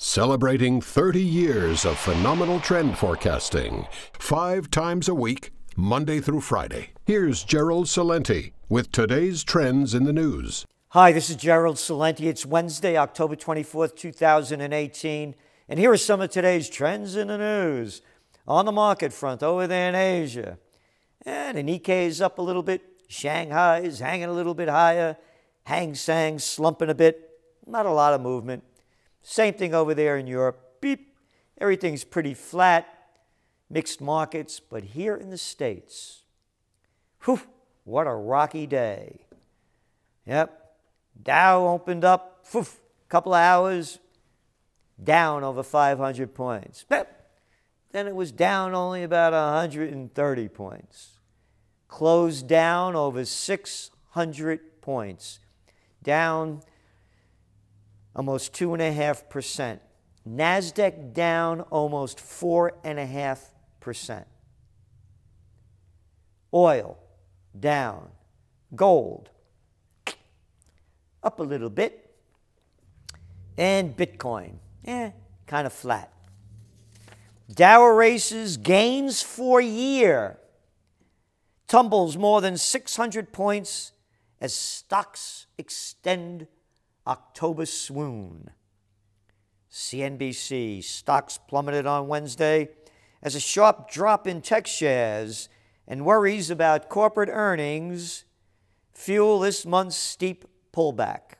Celebrating 30 years of phenomenal trend forecasting, 5 times a week, Monday through Friday. Here's Gerald Celente with today's trends in the news. Hi, this is Gerald Celente. It's Wednesday, October 24th, 2018. And here are some of today's trends in the news. On the market front over there in Asia. And the Nikkei is up a little bit. Shanghai is hanging a little bit higher. Hang Seng slumping a bit. Not a lot of movement. Same thing over there in Europe. Beep. Everything's pretty flat. Mixed markets. But here in the States, whew, what a rocky day. Yep. Dow opened up, a couple of hours, down over 500 points. Then it was down only about 130 points. Closed down over 600 points. Down almost 2.5%. NASDAQ down almost 4.5%. Oil down. Gold up a little bit. And Bitcoin, kind of flat. Dow erases gains for year. Tumbles more than 600 points as stocks extend October swoon. CNBC, stocks plummeted on Wednesday as a sharp drop in tech shares and worries about corporate earnings fuel this month's steep pullback.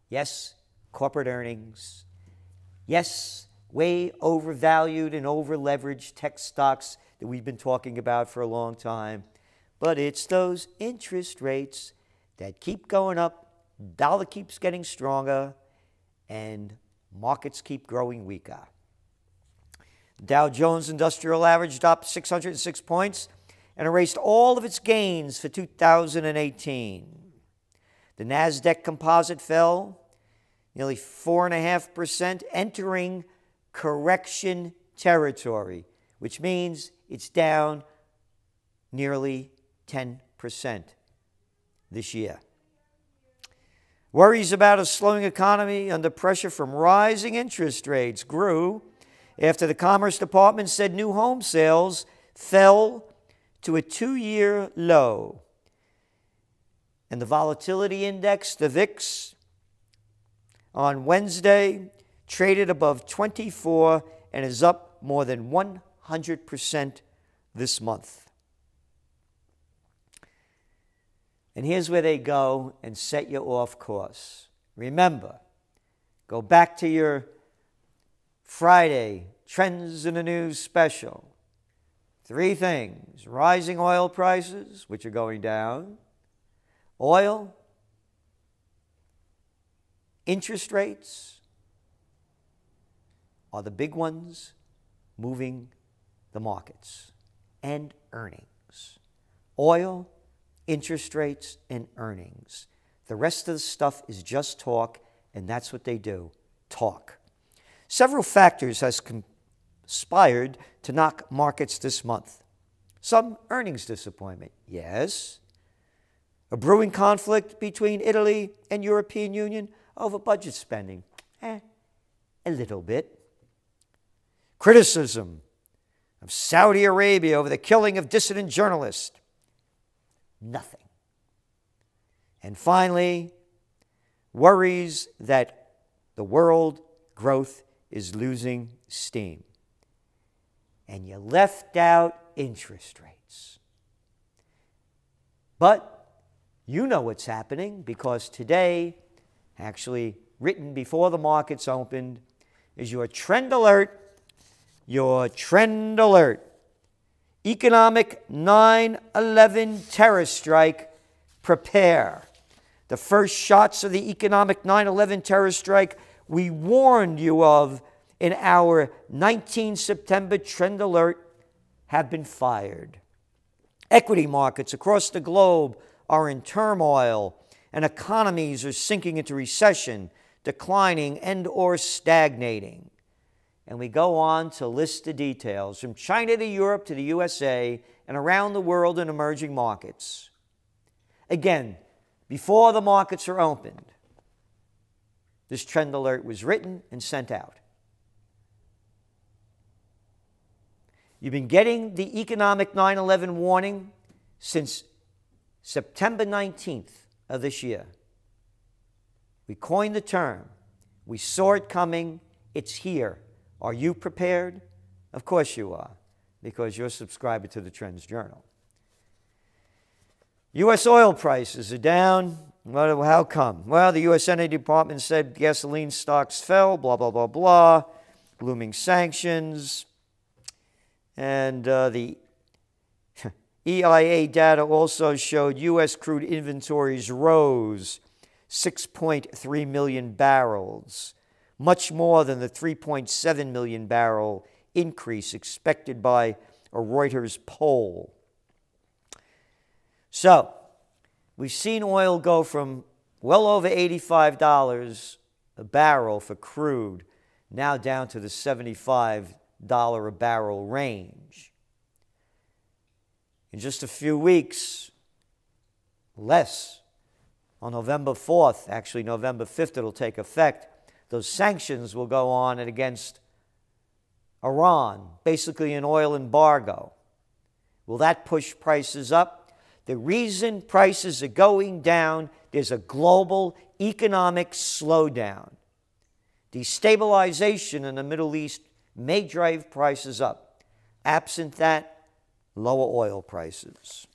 Yes, corporate earnings. Yes, way overvalued and overleveraged tech stocks that we've been talking about for a long time. But it's those interest rates that keep going up, dollar keeps getting stronger, and markets keep growing weaker. Dow Jones Industrial Average up 606 points and erased all of its gains for 2018. The NASDAQ Composite fell nearly 4.5%, entering correction territory, which means it's down nearly 10% this year. Worries about a slowing economy under pressure from rising interest rates grew after the Commerce Department said new home sales fell to a 2-year low. And the volatility index, the VIX, on Wednesday traded above 24 and is up more than 100% this month. And here's where they go and set you off course. Remember, go back to your Friday Trends in the News special. 3 things: rising oil prices, which are going down, oil, interest rates are the big ones moving the markets, and earnings. Oil, interest rates, and earnings. The rest of the stuff is just talk, and that's what they do, talk. Several factors has conspired to knock markets this month. Some earnings disappointment, yes. A brewing conflict between Italy and European Union over budget spending, a little bit. Criticism of Saudi Arabia over the killing of dissident journalists, nothing. And finally, worries that the world growth is losing steam. And you left out interest rates. But you know what's happening, because today, actually written before the markets opened, is your trend alert. Your trend alert. Economic 9/11 terror strike, prepare. The first shots of the economic 9/11 terror strike we warned you of in our 19 September trend alert have been fired. Equity markets across the globe are in turmoil, and economies are sinking into recession, declining, and or stagnating. And we go on to list the details from China to Europe to the USA and around the world in emerging markets. Again, before the markets are opened, this trend alert was written and sent out. You've been getting the economic 9/11 warning since September 19th of this year. We coined the term. We saw it coming. It's here. Are you prepared? Of course you are, because you're a subscriber to the Trends Journal. U.S. oil prices are down. Well, how come? Well, the U.S. Energy Department said gasoline stocks fell, blah, blah, blah, blah, looming sanctions. And the EIA data also showed U.S. crude inventories rose 6.3 million barrels, much more than the 3.7 million barrel increase expected by a Reuters poll. So, we've seen oil go from well over $85 a barrel for crude, now down to the $75 a barrel range. In just a few weeks, less, on November 4th, actually November 5th, it'll take effect. Those sanctions will go on against Iran, basically an oil embargo. Will that push prices up? The reason prices are going down, there's a global economic slowdown. Destabilization in the Middle East may drive prices up. Absent that, lower oil prices.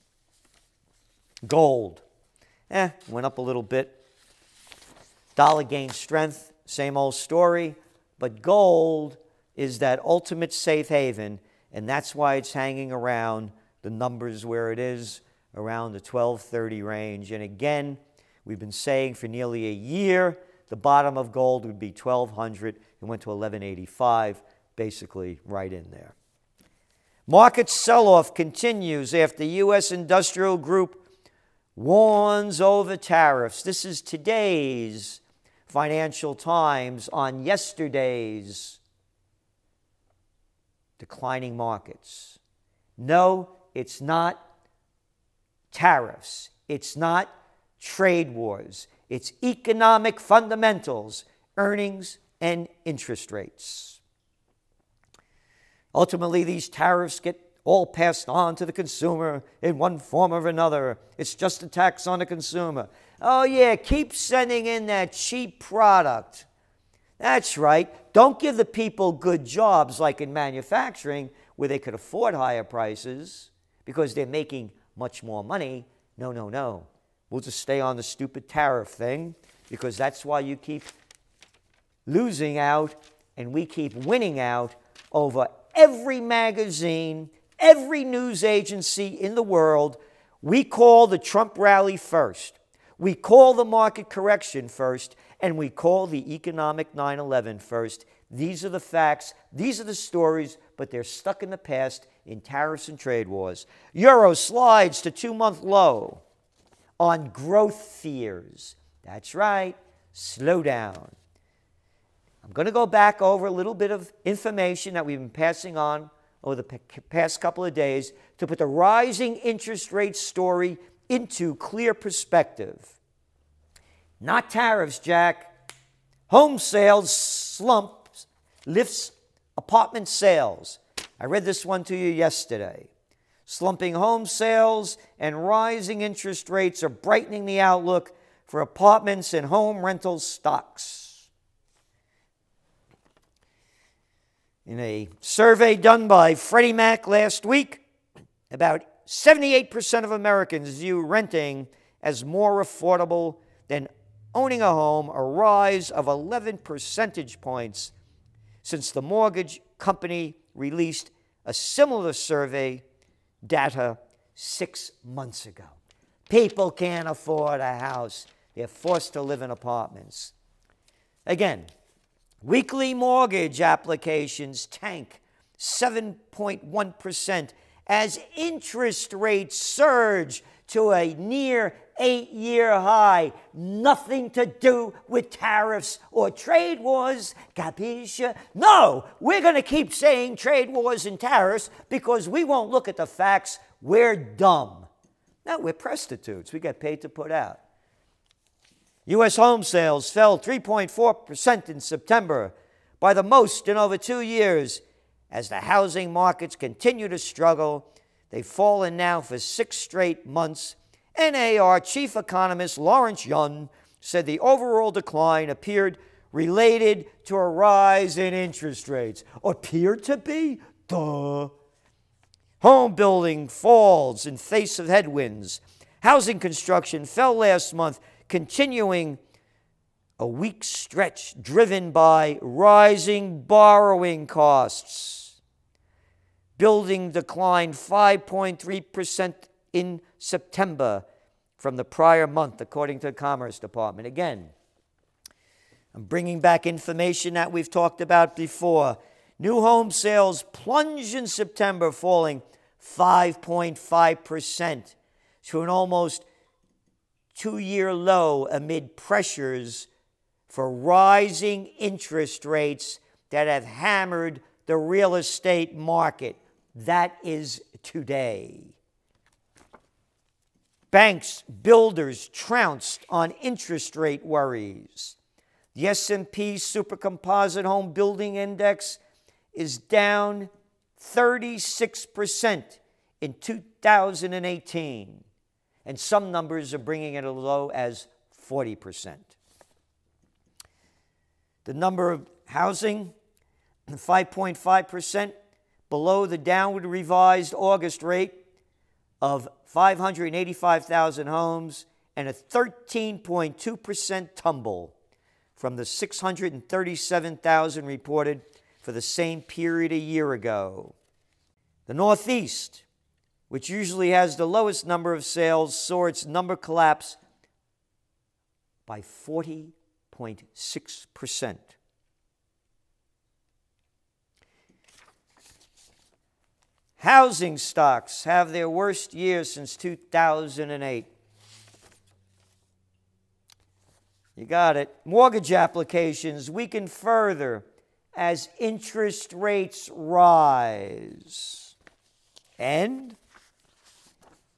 Gold. Went up a little bit. Dollar gained strength, same old story. But gold is that ultimate safe haven, and that's why it's hanging around the numbers where it is, around the 1230 range. And again, we've been saying for nearly a year, the bottom of gold would be 1200. It went to 1185, basically right in there. Market sell-off continues after the U.S. Industrial Group warns over tariffs. This is today's Financial Times on yesterday's declining markets. No, it's not tariffs. It's not trade wars. It's economic fundamentals, earnings, and interest rates. Ultimately, these tariffs get all passed on to the consumer in one form or another. It's just a tax on the consumer. Oh, yeah, keep sending in that cheap product. That's right. Don't give the people good jobs like in manufacturing where they could afford higher prices because they're making much more money. No, no, no. We'll just stay on the stupid tariff thing because that's why you keep losing out and we keep winning out over every magazine, every news agency in the world. We call the Trump rally first. We call the market correction first, and we call the economic 9/11 first. These are the facts. These are the stories, but they're stuck in the past in tariffs and trade wars. Euro slides to two-month low on growth fears. That's right. Slow down. I'm going to go back over a little bit of information that we've been passing on over the past couple of days to put the rising interest rate story into clear perspective. Not tariffs, Jack. Home sales slumps, lifts apartment sales. I read this one to you yesterday. Slumping home sales and rising interest rates are brightening the outlook for apartments and home rental stocks. In a survey done by Freddie Mac last week, about 78% of Americans view renting as more affordable than owning a home, a rise of 11 percentage points since the mortgage company released a similar survey data 6 months ago. People can't afford a house. They're forced to live in apartments. Again, weekly mortgage applications tank 7.1% as interest rates surge to a near 8-year high. Nothing to do with tariffs or trade wars. Capisce? No, we're going to keep saying trade wars and tariffs because we won't look at the facts. We're dumb. No, we're prostitutes. We get paid to put out. U.S. home sales fell 3.4% in September, by the most in over 2 years. As the housing markets continue to struggle, they've fallen now for 6 straight months. NAR chief economist Lawrence Yun said the overall decline appeared related to a rise in interest rates. Appeared to be? Duh. Home building falls in face of headwinds. Housing construction fell last month, continuing a weak stretch driven by rising borrowing costs. Building declined 5.3% in September from the prior month, according to the Commerce Department. Again, I'm bringing back information that we've talked about before. New home sales plunged in September, falling 5.5% to an almost 2-year low amid pressures for rising interest rates that have hammered the real estate market. That is today. Banks, builders trounced on interest rate worries. The S&P Supercomposite Home Building Index is down 36% in 2018, and some numbers are bringing it as low as 40%. The number of housing, 5.5%, below the downward revised August rate of 585,000 homes, and a 13.2% tumble from the 637,000 reported for the same period a year ago. The Northeast, which usually has the lowest number of sales, saw its number collapse by 40.6%. Housing stocks have their worst year since 2008. You got it. Mortgage applications weaken further as interest rates rise. And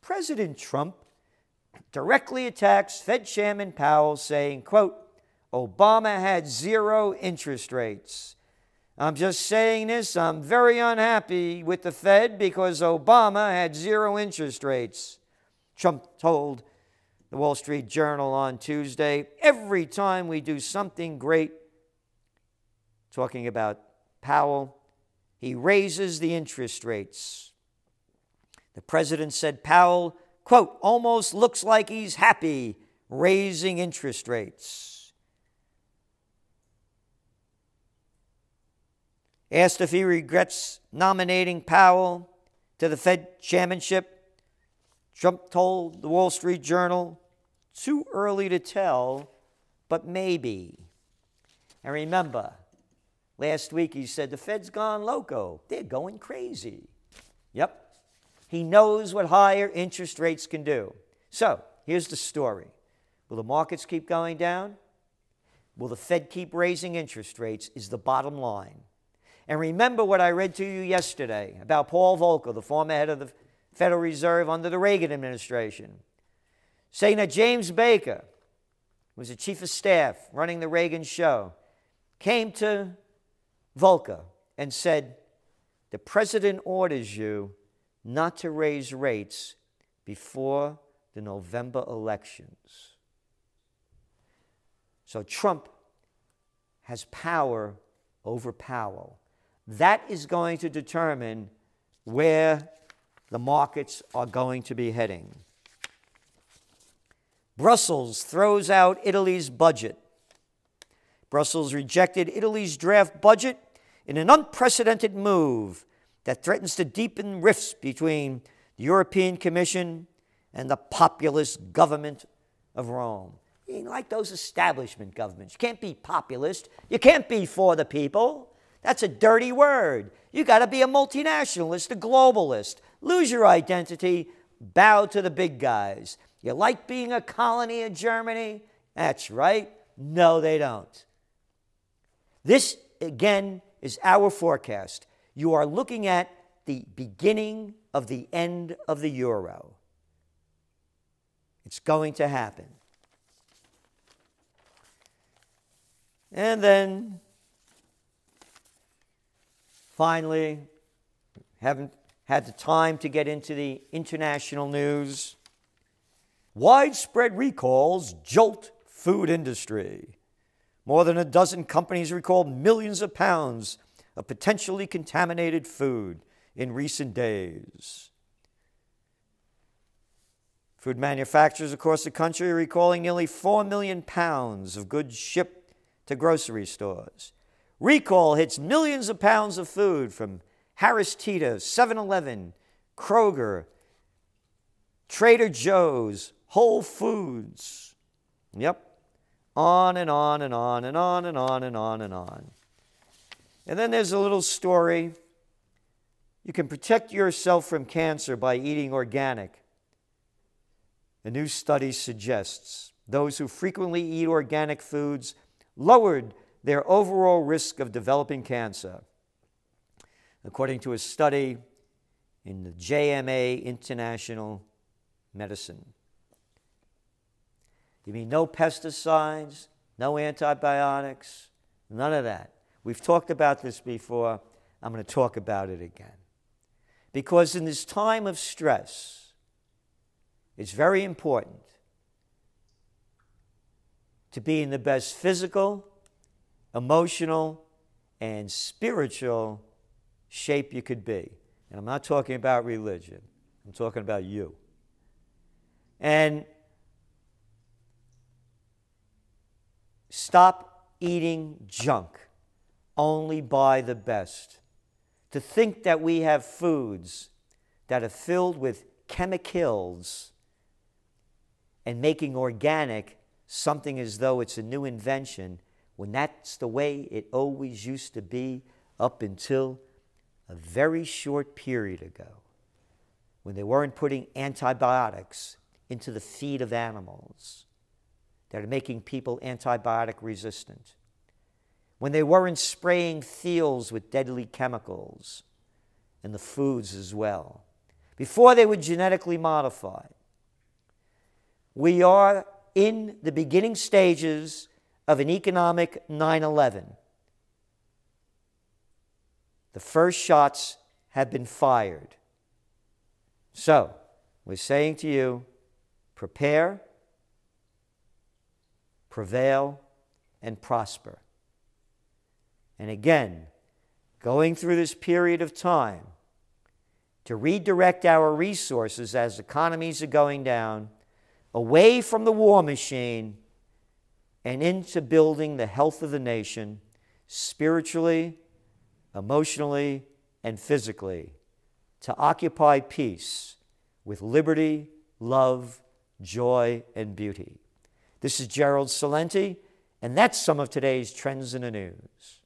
President Trump directly attacks Fed Chairman Powell, saying, quote, Obama had 0 interest rates. I'm just saying this. I'm very unhappy with the Fed because Obama had 0 interest rates. Trump told the Wall Street Journal on Tuesday, every time we do something great, talking about Powell, he raises the interest rates. The president said Powell, quote, almost looks like he's happy raising interest rates. Asked if he regrets nominating Powell to the Fed chairmanship, Trump told the Wall Street Journal, too early to tell, but maybe. And remember, last week he said the Fed's gone loco. They're going crazy. Yep. He knows what higher interest rates can do. So, here's the story. Will the markets keep going down? Will the Fed keep raising interest rates is the bottom line. And remember what I read to you yesterday about Paul Volcker, the former head of the Federal Reserve under the Reagan administration, saying that James Baker, who was the chief of staff running the Reagan show, came to Volcker and said, the president orders you not to raise rates before the November elections. So Trump has power over Powell. That is going to determine where the markets are going to be heading. Brussels throws out Italy's budget. Brussels rejected Italy's draft budget in an unprecedented move that threatens to deepen rifts between the European Commission and the populist government of Rome. You ain't like those establishment governments. You can't be populist. You can't be for the people. That's a dirty word. You got to be a multinationalist, a globalist. Lose your identity, bow to the big guys. You like being a colony of Germany? That's right. No, they don't. This, again, is our forecast. You are looking at the beginning of the end of the euro. It's going to happen. And then, finally, haven't had the time to get into the international news. Widespread recalls jolt food industry. More than a dozen companies recalled millions of pounds of potentially contaminated food in recent days. Food manufacturers across the country are recalling nearly 4 million pounds of goods shipped to grocery stores. Recall hits millions of pounds of food from Harris Teeter, 7-Eleven, Kroger, Trader Joe's, Whole Foods. Yep. On and on and on and on and on and on and on. And then there's a little story. You can protect yourself from cancer by eating organic. A new study suggests those who frequently eat organic foods lowered their overall risk of developing cancer. According to a study in the JMA International Medicine. You mean no pesticides, no antibiotics, none of that. We've talked about this before. I'm going to talk about it again. Because in this time of stress, it's very important to be in the best physical, emotional, and spiritual shape you could be. And I'm not talking about religion. I'm talking about you. And stop eating junk. Only buy the best. To think that we have foods that are filled with chemicals and making organic something as though it's a new invention, when that's the way it always used to be up until a very short period ago, when they weren't putting antibiotics into the feed of animals that are making people antibiotic resistant, when they weren't spraying fields with deadly chemicals and the foods as well, before they were genetically modified. We are in the beginning stages of an economic 9/11. The first shots have been fired. So, we're saying to you, prepare, prevail, and prosper. And again, going through this period of time to redirect our resources as economies are going down, away from the war machine and into building the health of the nation spiritually, emotionally, and physically, to occupy peace with liberty, love, joy, and beauty. This is Gerald Celente, and that's some of today's Trends in the News.